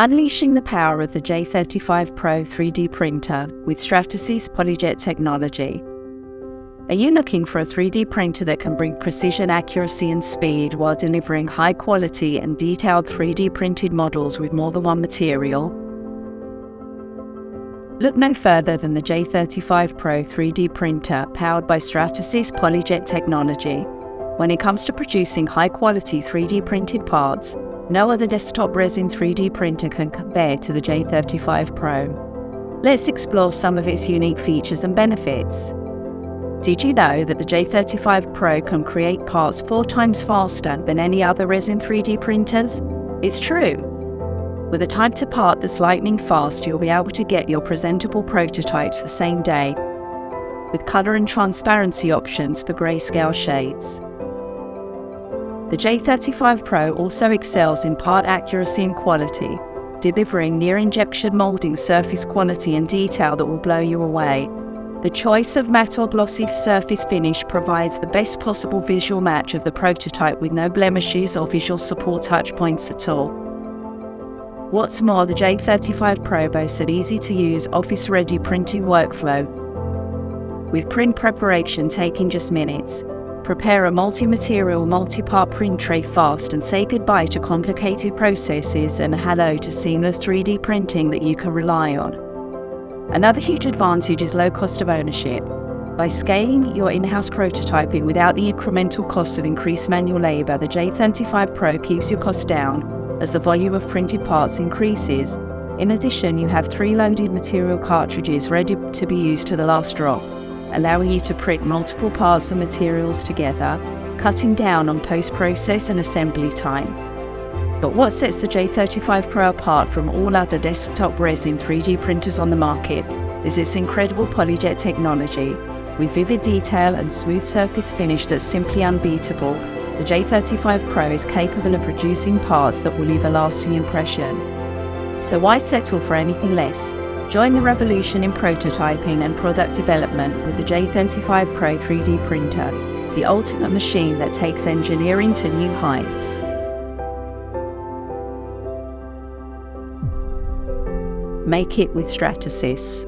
Unleashing the power of the J35 Pro 3D printer with Stratasys PolyJet technology. Are you looking for a 3D printer that can bring precision, accuracy and speed while delivering high quality and detailed 3D printed models with more than one material? Look no further than the J35 Pro 3D printer powered by Stratasys PolyJet technology. When it comes to producing high quality 3D printed parts, no other desktop resin 3D printer can compare to the J35 Pro. Let's explore some of its unique features and benefits. Did you know that the J35 Pro can create parts 4 times faster than any other resin 3D printers? It's true. With a time to part that's lightning fast, you'll be able to get your presentable prototypes the same day, with color and transparency options for grayscale shades. The J35 Pro also excels in part accuracy and quality, delivering near-injection molding surface quality and detail that will blow you away. The choice of matte or glossy surface finish provides the best possible visual match of the prototype with no blemishes or visual support touch points at all. What's more, the J35 Pro boasts an easy-to-use, office-ready printing workflow, with print preparation taking just minutes. Prepare a multi-material, multi-part print tray fast and say goodbye to complicated processes and hello to seamless 3D printing that you can rely on. Another huge advantage is low cost of ownership. By scaling your in-house prototyping without the incremental costs of increased manual labour, the J35 Pro keeps your costs down as the volume of printed parts increases. In addition, you have 3 loaded material cartridges ready to be used to the last drop, allowing you to print multiple parts and materials together, cutting down on post-process and assembly time. But what sets the J35 Pro apart from all other desktop resin 3D printers on the market is its incredible PolyJet technology. With vivid detail and smooth surface finish that's simply unbeatable, the J35 Pro is capable of producing parts that will leave a lasting impression. So why settle for anything less? Join the revolution in prototyping and product development with the J35 Pro 3D printer, the ultimate machine that takes engineering to new heights. Make it with Stratasys.